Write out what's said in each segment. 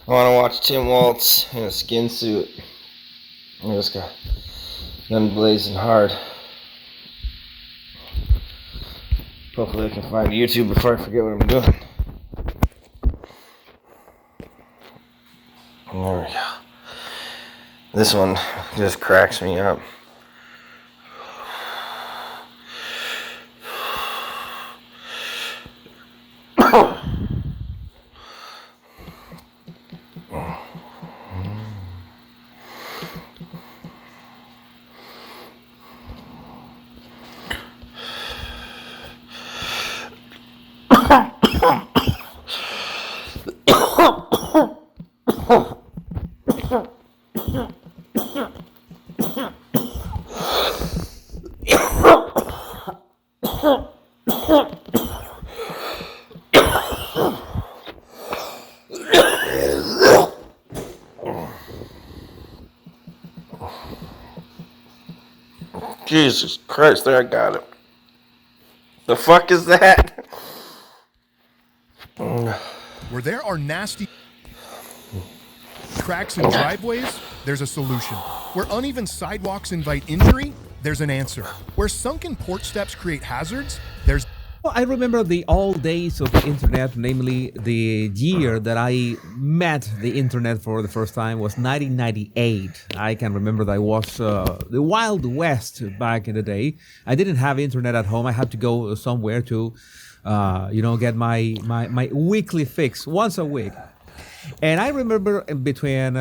I want to watch Tim Waltz in a skin suit. I just got done blazing hard. Hopefully I can find YouTube before I forget what I'm doing. There we go. This one just cracks me up. Jesus Christ, there I got it. The fuck is that? Where there are nasty cracks in driveways, there's a solution. Where uneven sidewalks invite injury, there's an answer. Where sunken porch steps create hazards, there's... Well, I remember the old days of the internet, namely the year that I met the internet for the first time was 1998. I can remember that I was the Wild West back in the day. I didn't have internet at home. I had to go somewhere to, get my weekly fix once a week. And I remember between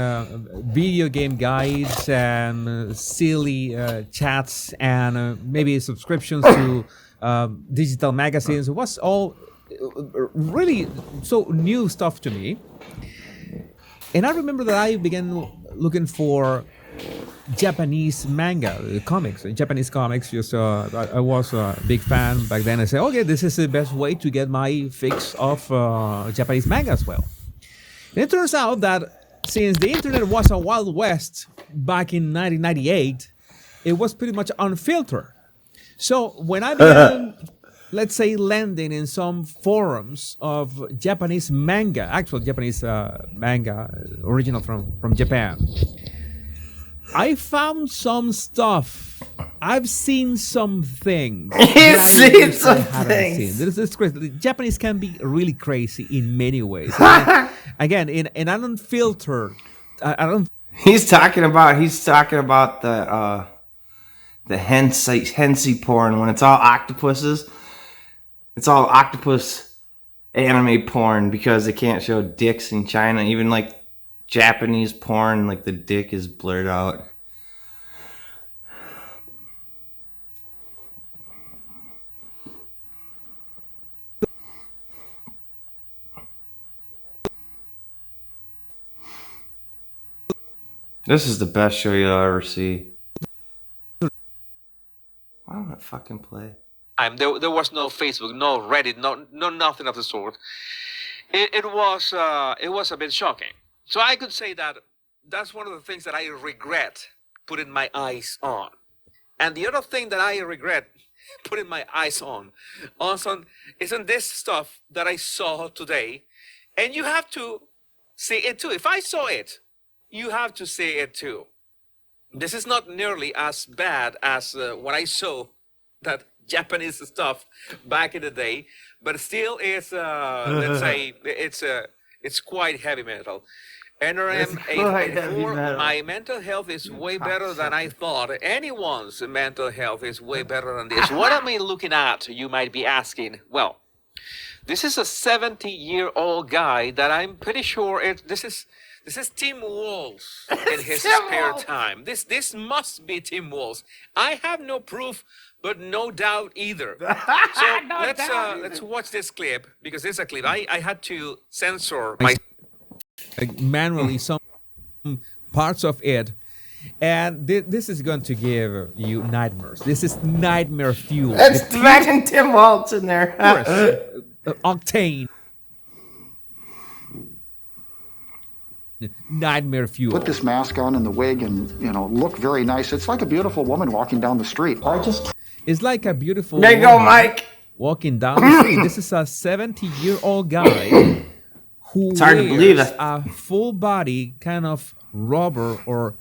video game guides and silly chats and maybe subscriptions to digital magazines, it was all really so new stuff to me. And I remember that I began looking for Japanese manga, comics, Japanese comics. I was a big fan back then. I said, okay, this is the best way to get my fix of Japanese manga as well. And it turns out that since the internet was a Wild West back in 1998, it was pretty much unfiltered. So when I began, let's say, landing in some forums of Japanese manga, actual Japanese manga, original from Japan, I found some stuff. I've seen some things. You've seen some things. This is crazy. The Japanese can be really crazy in many ways. Again, in an unfiltered, I don't. He's talking about the hensi porn, when it's all octopuses. It's all octopus anime porn because they can't show dicks in China. Even like Japanese porn, like the dick is blurred out. This is the best show you'll ever see. Why don't it fucking play? There was no Facebook, no Reddit, no nothing of the sort. It was a bit shocking. So I could say that that's one of the things that I regret putting my eyes on. And the other thing that I regret putting my eyes on isn't this stuff that I saw today. And you have to see it too. If I saw it, you have to see it too. This is not nearly as bad as what I saw, that Japanese stuff back in the day, but still it's let's say it's quite heavy metal. NRM 8.4, my mental health is way better than I thought. Anyone's mental health is way better than this. What am I looking at, you might be asking? Well, this is a 70-year-old guy that I'm pretty sure this is Tim Walz in his spare time. This must be Tim Walz. I have no proof, but no doubt either. So let's watch this clip, because it's a clip. I had to censor manually some parts of it, and this is going to give you nightmares. This is nightmare fuel. Let's imagine Tim Waltz in there. Octane. Nightmare fuel. Put this mask on and the wig and, look very nice. It's like a beautiful woman walking down the street. It's like a beautiful There you go, woman Mike. walking down the street. This is a 70-year-old guy who It's hard to believe wears it. a full body kind of rubber or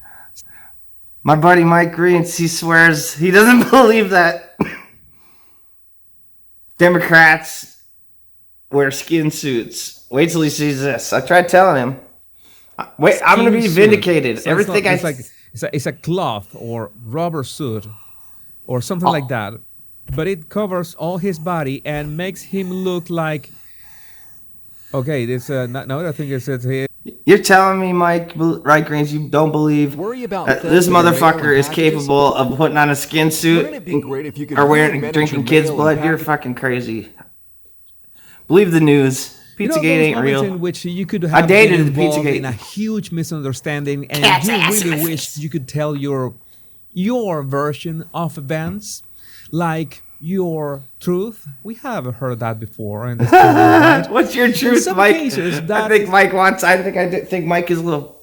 My buddy Mike Greens, he swears he doesn't believe that Democrats wear skin suits. Wait till he sees this. I tried telling him. Wait, I'm going to be skin suit. vindicated. So Everything it's like it's a cloth or rubber suit or something like that, but it covers all his body and makes him look like. Okay, this no, I think it's here. You're telling me, Mike, right, Greens, you don't believe Worry about that theft this of your mail motherfucker and is packages? capable of putting on a skin suit Wouldn't it be great if you could or really manage drinking your kids' mail and blood? You're package- fucking crazy. Believe the news. You know Pizzagate those ain't moments real. in which you could I have dated been involved Pizzagate. in a huge misunderstanding, and Cat's you ass in really my wish face. you could tell your version of events, like your truth. We have heard that before in this program, right? What's your truth, some Mike? cases, I that- think Mike wants. I think Mike is a little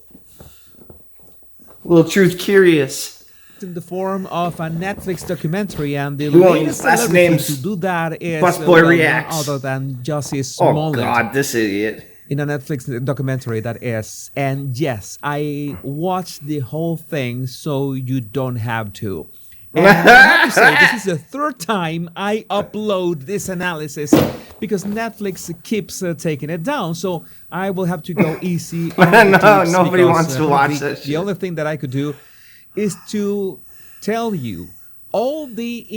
truth curious. In the form of a Netflix documentary, and the won't latest use last celebrity names. to do that is Busboy none reacts. other than Jussie Oh Smollett. God, this idiot. In a Netflix documentary that is. And yes, I watched the whole thing, so you don't have to. And I have to say, this is the third time I upload this analysis because Netflix keeps taking it down. So I will have to go easy. on the No, tweets nobody because, wants to watch the, that The shit. only thing that I could do is to tell you all the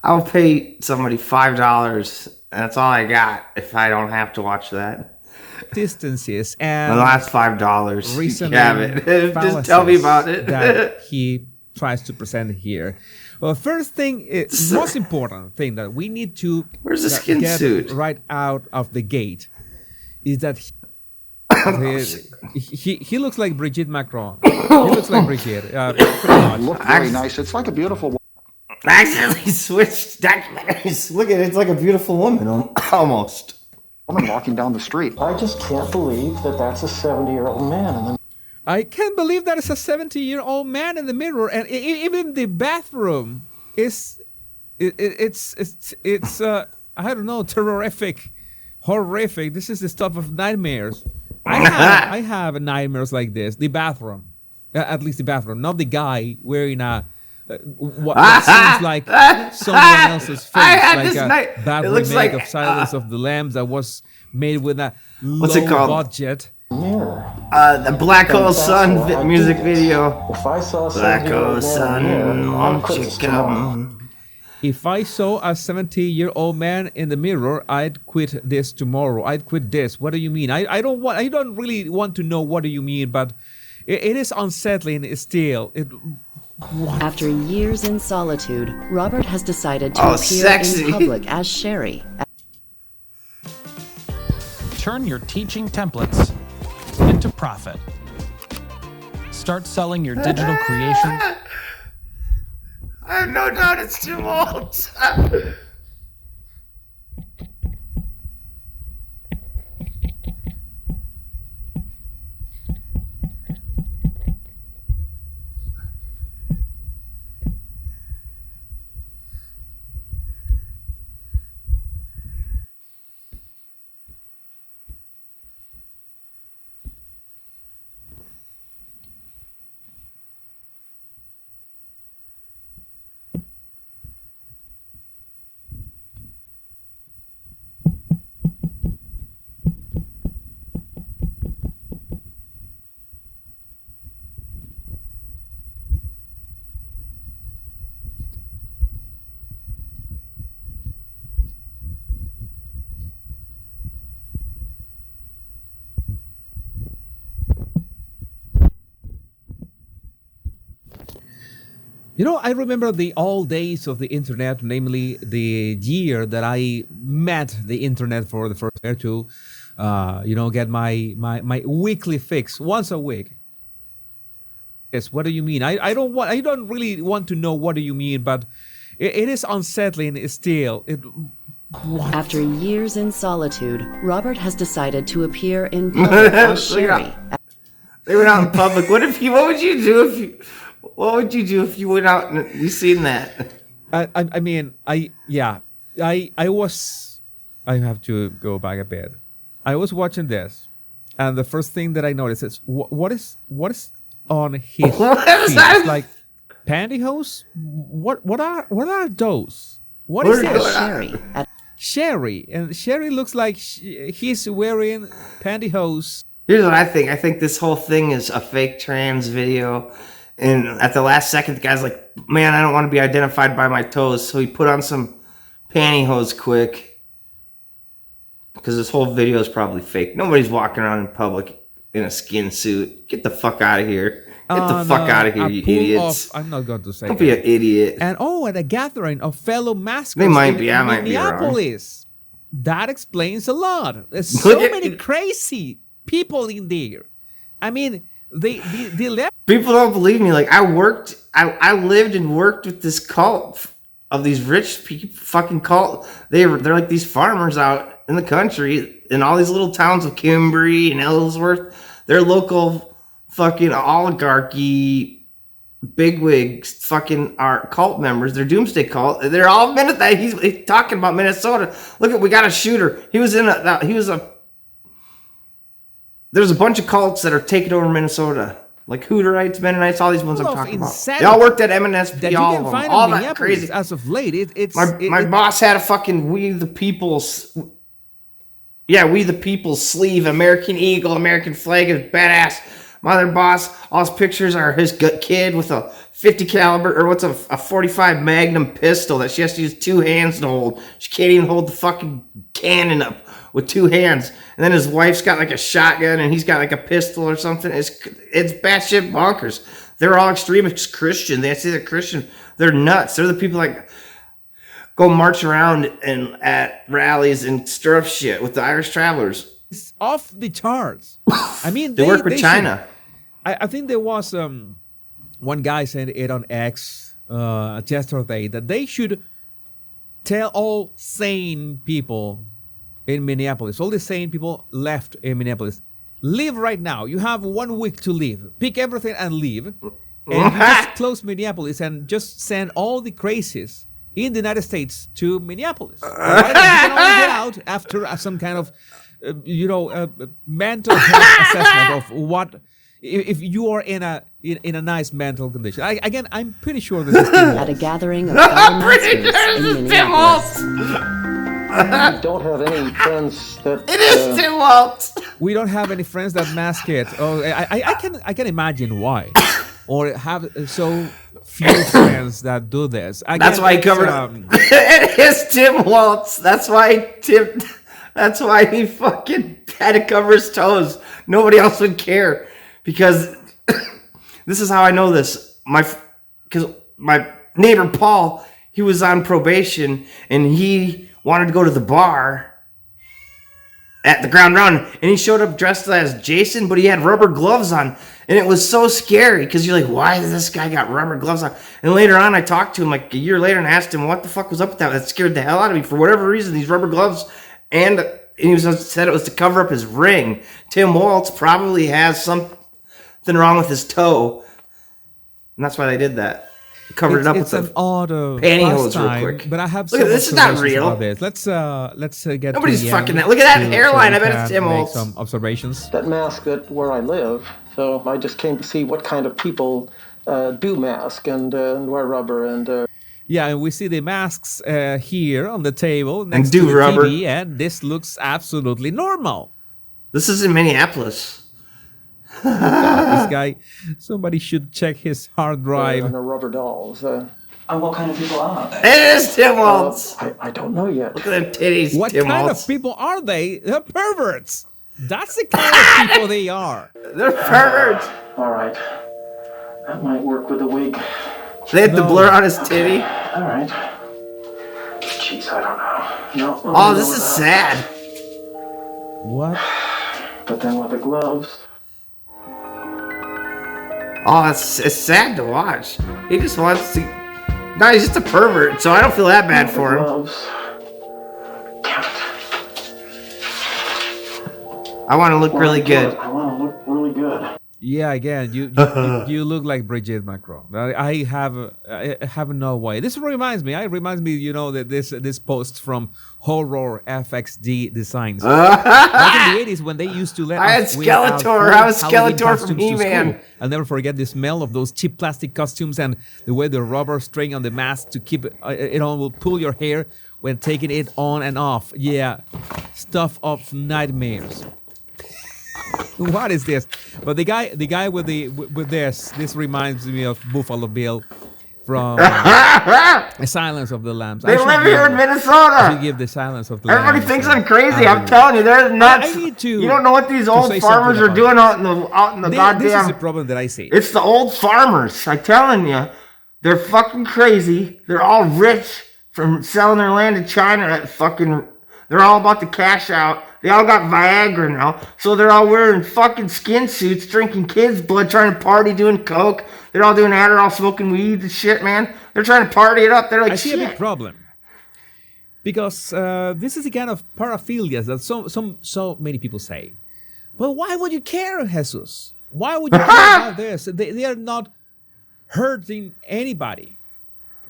I'll pay somebody $5. That's all I got if I don't have to watch that. inconsistencies The and last $5. reasoning You have it. Just tell me about it. that he tries to present here. Well, first thing, most important thing that we need to Where's the skin get suit? right out of the gate is that he looks like Brigitte Macron. He looks like Brigitte, pretty much. Look very nice. It's like a beautiful I accidentally switched documentaries. Look at it. It's like a beautiful woman, almost. woman walking down the street. I just can't believe that that's a 70-year-old man in the I can't believe that it's a 70-year-old man in the mirror, and even the bathroom is it's I don't know, terrific, horrific. This is the stuff of nightmares. I have nightmares like this. The bathroom, at least the bathroom, not the guy wearing a what seems like someone else's face, I had like this a night- bad it looks remake like, of Silence of the Lambs that was made with a What's it called? low budget. mirror. The Black Hole That's Sun why I do music this. video. If I saw a Black 70-year-old Hole man in the mirror, Sun, I'd won't quit you this tomorrow. come? If I saw a 70-year-old man in the mirror, I'd quit this tomorrow. I'd quit this. What do you mean? I don't really want to know what do you mean, but it is unsettling still. After years in solitude, Robert has decided to Oh, appear sexy. in public as Sherry. Turn your teaching templates into profit. Start selling your digital creation. I have no doubt it's too old. You know, I remember the old days of the internet, namely the year that I met the internet for the first year to, get my weekly fix once a week. Yes, what do you mean? I don't really want to know what do you mean, but it is unsettling still. After years in solitude, Robert has decided to appear in public as Sherry. They went out in public. What would you do if you went out and you seen that? I mean, I have to go back a bit. I was watching this, and the first thing that I noticed is what is on his What is feet? that? It's like pantyhose. What are those? What What is are this? those? Sherry at Sherry, and Sherry looks like he's wearing pantyhose. Here's what I think. I think this whole thing is a fake trans video. And at the last second, the guy's like, man, I don't want to be identified by my toes. So he put on some pantyhose quick. Because this whole video is probably fake. Nobody's walking around in public in a skin suit. Get the fuck out of here. Get the fuck out of here, you idiots. I'm not going to say Don't be an idiot. And at a gathering of fellow mascots They might in be. I might be wrong. Minneapolis. That explains a lot. There's Look so at- many crazy people in there. I mean, they left. People don't believe me. Like, I lived and worked with this cult of these rich people, fucking cult. They're like these farmers out in the country in all these little towns of Kimbry and Ellsworth. They're local fucking oligarchy bigwigs, fucking are cult members. They're doomsday cult. They're all that he's talking about Minnesota. Look, we got a shooter. There's a bunch of cults that are taking over Minnesota. Like Hooterites, Mennonites, all these ones I'm Full of talking about. insanity They all worked at MNSP, that you all can of them. find All in that Minneapolis crazy. as of late. My boss had a fucking We the People's sleeve, American Eagle, American flag is badass. My other boss, all his pictures are his kid with a 50 caliber, or what's a 45 Magnum pistol that she has to use two hands to hold. She can't even hold the fucking cannon up with two hands. And then his wife's got like a shotgun and he's got like a pistol or something. It's batshit bonkers. They're all extremist Christian. They say they're Christian. They're nuts. They're the people like go march around and at rallies and stir up shit with the Irish Travelers. It's off the charts. I mean, They work with should- China. I think there was one guy said it on X yesterday that they should tell all sane people in Minneapolis, all the sane people left in Minneapolis, leave right now. You have 1 week to leave. Pick everything and leave. And you just close Minneapolis and just send all the crazies in the United States to Minneapolis. All right? And you can only get out after some kind of, mental health assessment of what if you are in a nice mental condition. I'm pretty sure this is at a gathering of fellow masters in Minneapolis. I don't have any friends that. It is Tim Waltz. we don't have any friends that mask it. Oh, I can imagine why, or have so few friends that do this. That's why he covered up. It is Tim Waltz. That's why he fucking had to cover his toes. Nobody else would care because this is how I know this. Because my neighbor Paul, he was on probation and he wanted to go to the bar at the Ground Round, and he showed up dressed as Jason, but he had rubber gloves on, and it was so scary because you're like, why does this guy got rubber gloves on? And later on, I talked to him like a year later and asked him what the fuck was up with that. That scared the hell out of me for whatever reason. These rubber gloves, and he said it was to cover up his ring. Tim Waltz probably has something wrong with his toe, and that's why they did that. Covered it up it's with an odd pantyhose real pastime, quick. but I have Look at some this. Is not observations real. about this. Let's get Nobody's to the fucking end that. Look at that to- hairline. so I bet we it's can Tim make Waltz. some observations. That mask that where I live, so I just came to see what kind of people do mask and wear rubber and. Yeah, and we see the masks here on the table next do to the rubber. TV, and this looks absolutely normal. This is in Minneapolis. This guy, somebody should check his hard drive. And rubber dolls. What kind of people are they? It is Tim Waltz. I don't know yet. Look at them titties, What Tim kind Waltz. of people are they? They're perverts. That's the kind of people they are. They're perverts. All right, that might work with the wig. They had the No. blur on his titty. All right. Jeez, I don't know. No. Oh, this is sad. What? But then with the gloves. Oh, it's sad to watch. He just wants to. No, he's just a pervert, so I don't feel that bad for him. Gloves. Damn it. I want to look really good. I want to look really good. Yeah, again, you look like Brigitte Macron. I have no way. This reminds me. That this post from Horror FXD Designs back in the 80s when they used to let I had us wear our Skeletor. I was Halloween Skeletor from costumes to He-Man. school. I'll never forget the smell of those cheap plastic costumes and the way the rubber string on the mask to keep it on will pull your hair when taking it on and off. Yeah, stuff of nightmares. What is this? But the guy with this reminds me of Buffalo Bill from Silence of the Lambs. They live here in I Minnesota. should give the Silence of the Everybody Lambs. thinks I'm crazy. I'm telling you, they're nuts. I need to- You don't know what these to old say farmers something are doing about out in the This goddamn. is the problem that I see. It's the old farmers. I'm telling you, they're fucking crazy. They're all rich from selling their land to China. They're all about to cash out. They all got Viagra now, so they're all wearing fucking skin suits, drinking kids' blood, trying to party, doing coke. They're all doing Adderall, smoking weed and shit, man. They're trying to party it up. They're like, I see a big shit. problem because this is the kind of paraphilia that so many people say. But why would you care, Jesus? Why would you care about this? They are not hurting anybody.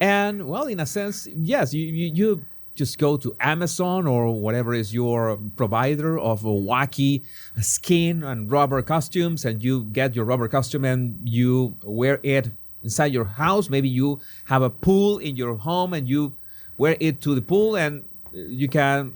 And well, in a sense, yes, you just go to Amazon or whatever is your provider of wacky skin and rubber costumes, and you get your rubber costume and you wear it inside your house. Maybe you have a pool in your home and you wear it to the pool, and you can